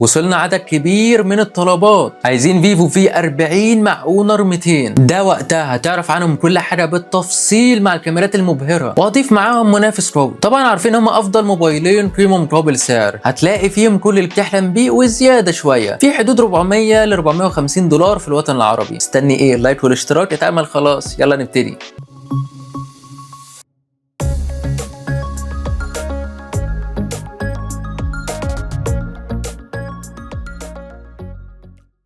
وصلنا عدد كبير من الطلبات، عايزين فيفو في 40 مع اونر 200. ده وقتها هتعرف عنهم كل حاجه بالتفصيل مع الكاميرات المبهره، واضيف معاهم منافس قوي. طبعا عارفين هم افضل موبايلين قيمه مقابل سعر، هتلاقي فيهم كل اللي بتحلم بيه وزياده شويه، في حدود 400 ل 450 دولار في الوطن العربي. استني ايه؟ اللايك والاشتراك اتعمل خلاص، يلا نبتدي.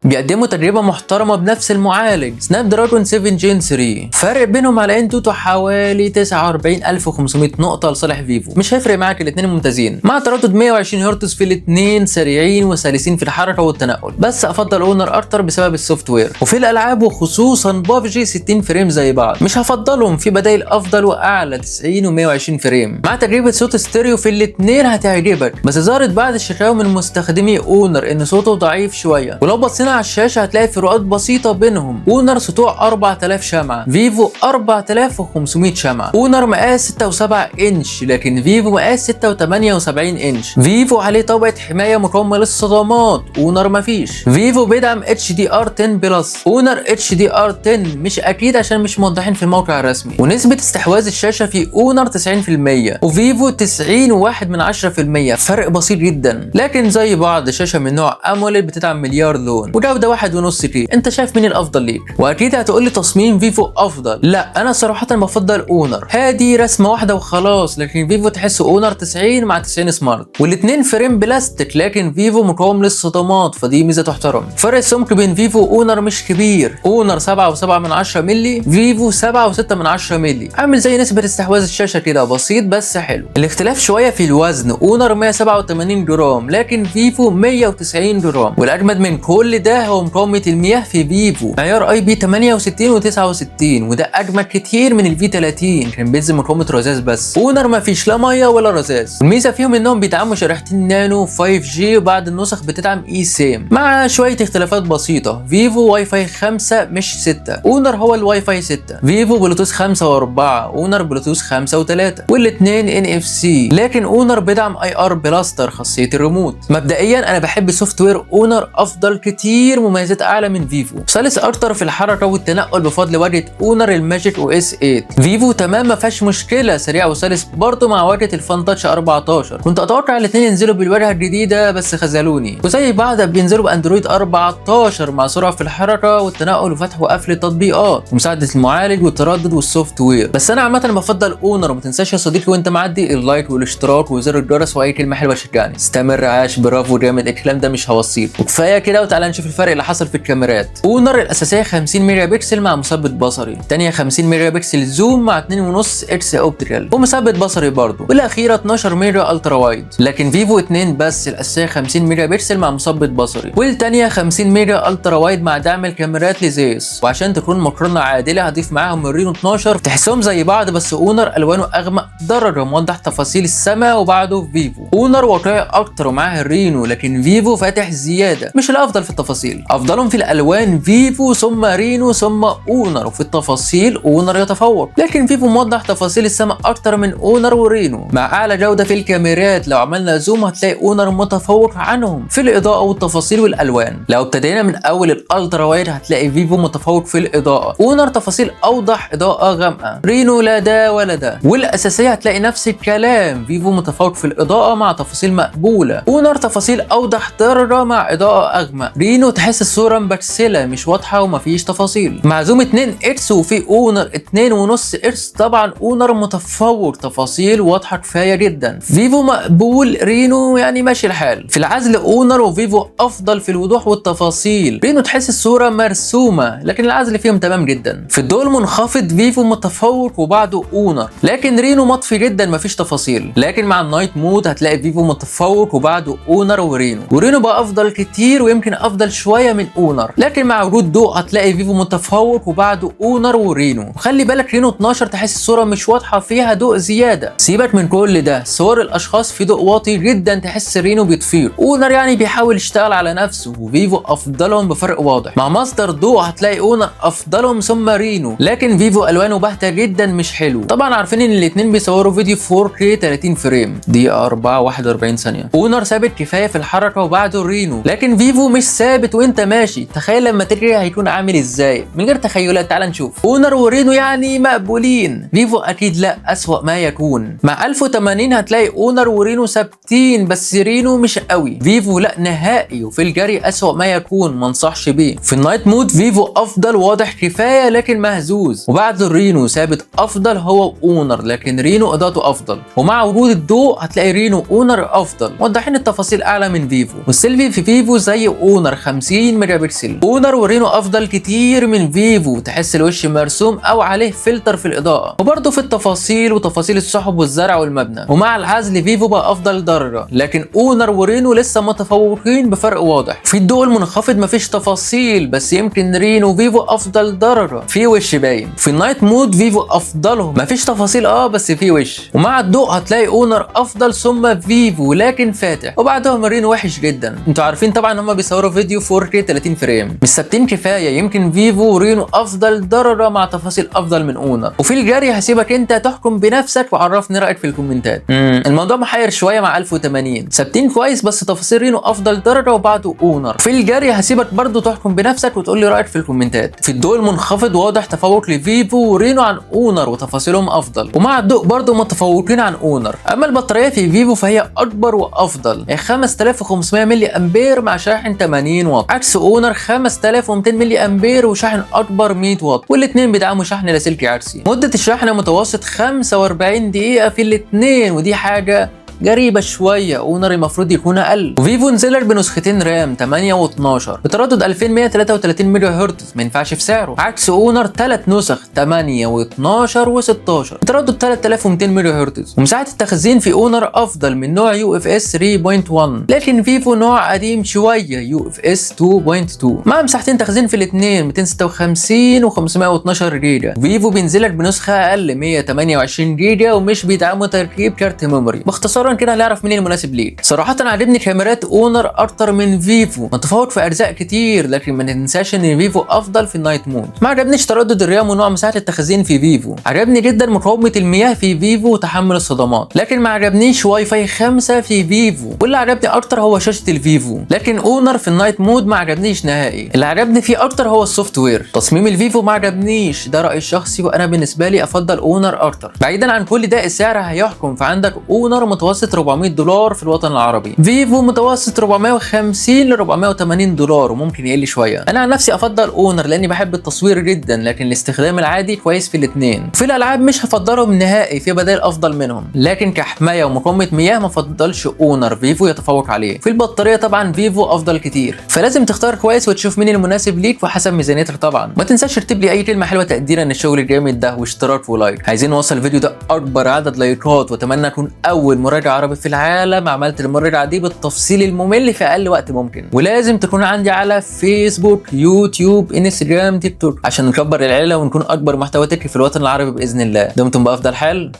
بيقدموا تجربة محترمة بنفس المعالج سناب دراجون 7 جين 3. فرق بينهم على انتوتو حوالي 49500 نقطة لصالح فيفو. مش هيفرق معاك، الاثنين ممتازين مع تردد 120 هرتز، في الاثنين سريعين وسلسين في الحركة والتنقل، بس افضل اونر اكتر بسبب السوفت وير. وفي الالعاب وخصوصا بابجي 60 فريم زي بعض، مش هفضلهم، في بدائل افضل واعلى 90 و120 فريم. مع تجربة صوت ستيريو في الاثنين هتعجبك، بس ظهرت بعض الشكاوى من مستخدمي اونر ان صوته ضعيف شوية، ولو بصينا على الشاشة هتلاقي فروقات بسيطة بينهم. اونر سطوع 4000 شمعة، فيفو 4500 شمعة. اونر مقاس 6.7 انش لكن فيفو مقاس 6.78 انش. فيفو عليه طبقة حماية مقاومة للصدمات، اونر مفيش. فيفو بيدعم HDR 10 بلس، اونر HDR 10 مش اكيد عشان مش موضحين في الموقع الرسمي. ونسبة استحواذ الشاشة في اونر 90% وفيفو 91.1%، فرق بسيط جدا، لكن زي بعض. شاشة من نوع اموليد بتدعم مليار لون وجودة 1.5 كي. انت شايف مين الافضل ليك؟ واكيد هتقول لي تصميم فيفو افضل. لا، انا صراحة بفضل اونر، هادي رسمة واحدة وخلاص، لكن فيفو تحس اونر 90 مع 90 سمارت، والاثنين فريم بلاستيك، لكن فيفو مقاوم للصدمات، فدي ميزة تحترم. فرق السمك بين فيفو واونر مش كبير، اونر 7.7 مللي، فيفو 7.6 مللي، عامل زي نسبة استحواذ الشاشة كده، بسيط بس حلو. الاختلاف شوية في الوزن، اونر 187 جرام لكن فيفو 190 جرام. والاجمد من كل ده هو مقاومة المياه في فيفو، معيار IP 68 و69، وده اجمد كتير من الفي 30 كان بينزل مقاومة رذاذ بس. اونر ما فيش لا ميه ولا رذاذ. الميزة فيهم انهم بيدعموا شريحتين نانو 5G، وبعض النسخ بتدعم اي سيم مع شوية اختلافات بسيطة. فيفو واي فاي 5 مش 6، اونر هو الواي فاي 6. فيفو بلوتوث 5 و4، اونر بلوتوث 5 و3، والاثنين NFC، لكن اونر بيدعم IR بلاستر خاصية الريموت. مبدئيا انا بحب سوفت وير اونر افضل كتير، مميزات اعلى من فيفو، سلس اكتر في الحركه والتنقل بفضل واجهه اونر الماجيك OS 8. فيفو تمام ما فيهاش مشكله، سريع وسلس برضه مع واجهه الفان تاتش 14. كنت اتوقع الاثنين ينزلوا بالواجهه الجديده بس خذلوني، وزي بعض بينزلوا باندرويد 14 مع سرعه في الحركه والتنقل وفتح وقفل التطبيقات ومساعده المعالج والتردد والسوفت وير. بس انا عامه بفضل اونر. وما تنساش يا صديقي وانت معدي اللايك والاشتراك وزر الجرس واي كلمه حلوه تشجعني. استمر، عاش، برافو، جامد، الكلام ده مش هوصيك. وكفايه كده، وتعالى نشوف الفرق اللي حصل في الكاميرات. اونر الاساسيه 50 ميجا بكسل مع مثبت بصري، الثانيه 50 ميجا بكسل زوم مع 2.5 اكس اوبتيكال ومثبت بصري برضه، والاخيره 12 ميجا الترا وايد. لكن فيفو 2 بس، الاساسيه 50 ميجا بكسل مع مثبت بصري، والثانيه 50 ميجا الترا وايد مع دعم الكاميرات لزيس. وعشان تكون مقارنه عادله هضيف معاهم الرينو 12، تحسهم زي بعض بس اونر الوانه اغمق درجه، موضح تفاصيل السما، وبعده فيفو. اونر واقعي اكتر ومعاه الرينو، لكن فيفو فاتح زياده، مش الافضل في التفاصيل. افضلهم في الالوان فيفو ثم رينو ثم اونر، وفي التفاصيل اونر يتفوق، لكن فيفو موضح تفاصيل السماء اكتر من اونر ورينو. مع اعلى جوده في الكاميرات، لو عملنا زوم هتلاقي اونر متفوق عنهم في الاضاءه والتفاصيل والالوان. لو ابتدينا من اول الالترا وايد هتلاقي فيفو متفوق في الاضاءه، اونر تفاصيل اوضح، اضاءه غامقه، رينو لا ده ولا ده. والاساسيه هتلاقي نفس الكلام، فيفو متفوق في الاضاءه مع تفاصيل مقبوله، اونر تفاصيل اوضح درجه مع اضاءه اغمق، رينو تحس الصوره مبكسله مش واضحه ومفيش تفاصيل. مع زوم 2 اكس وفي اونر 2.5 اكس، طبعا اونر متفوق، تفاصيل واضحه كفايه جدا. فيفو مقبول، رينو يعني ماشي الحال. في العزل اونر وفيفو افضل في الوضوح والتفاصيل، رينو تحس الصوره مرسومه لكن العزل فيهم تمام جدا. في الضوء المنخفض فيفو متفوق وبعده اونر، لكن رينو مطفي جدا مفيش تفاصيل. لكن مع النايت مود هتلاقي فيفو متفوق وبعده اونر ورينو، ورينو بقى افضل كتير ويمكن افضل شويه من اونر، لكن مع وجود ضوء هتلاقي فيفو متفوق وبعده اونر ورينو. وخلي بالك رينو 12 تحس الصوره مش واضحه فيها ضوء زياده. سيبك من كل ده، صور الاشخاص في ضوء واطي جدا تحس رينو بيطفير. اونر يعني بيحاول يشتغل على نفسه، وفيفو افضلهم بفرق واضح. مع مصدر ضوء هتلاقي اونر افضلهم ثم رينو، لكن فيفو الوانه باهته جدا مش حلو. طبعا عارفين ان الاثنين بيصوروا فيديو 4K 30 فريم دقيقه 41 ثانيه. اونر ثابت كفايه في الحركه وبعده رينو، لكن فيفو مش ثابت وانت ماشي. تخيل لما تجري هيكون عامل ازاي؟ من غير تخيلات تعال نشوف. اونر ورينو يعني مقبولين، فيفو اكيد لا، اسوأ ما يكون. مع 1080 هتلاقي اونر ورينو ثابتين بس رينو مش قوي. فيفو لا نهائي، وفي الجري اسوأ ما يكون، ما انصحش بيه. في النايت مود فيفو افضل واضح كفايه لكن مهزوز، وبعد الرينو ثابت افضل هو اونر، لكن رينو اضاءته افضل. ومع وجود الضوء هتلاقي رينو اونر افضل، موضحين التفاصيل اعلى من فيفو. والسيلفي في فيفو زي اونر 50 ميجا بكسل. اونر ورينو افضل كتير من فيفو، تحس الوش مرسوم او عليه فلتر في الاضاءه، وبرده في التفاصيل وتفاصيل السحب والزرع والمبنى. ومع العزل فيفو بقى افضل درجه، لكن اونر ورينو لسه متفوقين بفرق واضح. في الضوء المنخفض مفيش تفاصيل، بس يمكن رينو وفيفو افضل درجه، في وش باين. في النايت مود فيفو افضلهم، مفيش تفاصيل بس في وش. ومع الضوء هتلاقي اونر افضل ثم فيفو لكن فاتح، وبعدهم رينو وحش جدا. انتوا عارفين طبعا هما بيصوروا فيديو 4K 30 فريم، مش ثابتين كفايه. يمكن فيفو ورينو افضل درجه مع تفاصيل افضل من اونر. وفي الجري هسيبك انت تحكم بنفسك وعرفني رايك في الكومنتات. الموضوع محير شويه. مع 1080 ثابتين كويس بس تفاصيل رينو افضل درجه وبعده اونر. في الجري هسيبك برضو تحكم بنفسك وتقول لي رايك في الكومنتات. في الضوء المنخفض واضح تفوق لفيفو ورينو عن اونر وتفاصيلهم افضل، ومع الضوء برضو متفوقين عن اونر. اما البطاريه في فيفو فهي اكبر وافضل، 5500 ملي امبير مع شاحن 80 واط، عكس اونر 5200 ملي امبير وشاحن اكبر 100 واط، والاثنين بيدعموا شحن لاسلكي عكسي. مده الشحن متوسط 45 دقيقه في الاثنين، ودي حاجه غريبه شويه. اونر المفروض يكون اقل. وفيفو نزلت بنسختين رام 8 و12 بتردد 2133 ميجا هرتز، ما ينفعش في سعره، عكس اونر 3 نسخ 8 و12 و16 بتردد 3200 ميجا هرتز. ومساحه التخزين في اونر افضل من نوع UFS 3.1، لكن فيفو نوع قديم شويه UFS 2.2 مع مساحتين تخزين في الاثنين 256 و512 جيجا. فيفو بينزلك بنسخه اقل 128 جيجا ومش بيدعموا تركيب كارت ميموري. باختصار كده هنعرف مين المناسب ليك. صراحه عجبني كاميرات اونر اكتر من فيفو، متفوق في اجزاء كتير، لكن ما ننساش ان فيفو افضل في النايت مود. ما عجبنيش تردد الرام ونوع مساحه التخزين في فيفو. عجبني جدا مقاومه المياه في فيفو وتحمل الصدمات، لكن ما عجبنيش واي فاي 5 في فيفو. واللي عجبني اكتر هو شاشه الفيفو، لكن اونر في النايت مود ما عجبنيش نهائي. اللي عجبني فيه اكتر هو السوفت وير. تصميم الفيفو ما عجبنيش، ده رايي الشخصي، وانا بالنسبه لي افضل اونر اكتر. بعيدا عن كل ده السعر هيحكم، فعندك اونر متوسط $400 في الوطن العربي، فيفو متوسط 450 ل 480 دولار وممكن يقل شويه. انا عن نفسي افضل اونر لاني بحب التصوير جدا، لكن الاستخدام العادي كويس في الاثنين. في الالعاب مش هفضلهم نهائي، في بدائل افضل منهم، لكن كحمايه ومقاومه مياه ما افضلش اونر، فيفو يتفوق عليه. في البطاريه طبعا فيفو افضل كتير، فلازم تختار كويس وتشوف مين المناسب ليك وحسب ميزانيتك طبعا. ما تنساش تكتب لي اي كلمه حلوه تقديرا للشغل الجامد ده، واشتراك ولايك. عايزين نوصل الفيديو ده اكبر عدد لايكات، واتمنى اكون اول مراجع عربي في العالم عملت المراجعه دي بالتفصيل الممل في اقل وقت ممكن. ولازم تكون عندي على فيسبوك، يوتيوب، انستجرام، تيك توك، عشان نكبر العيله ونكون اكبر محتوى تكي في الوطن العربي باذن الله. دمتم بافضل حال،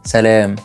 سلام.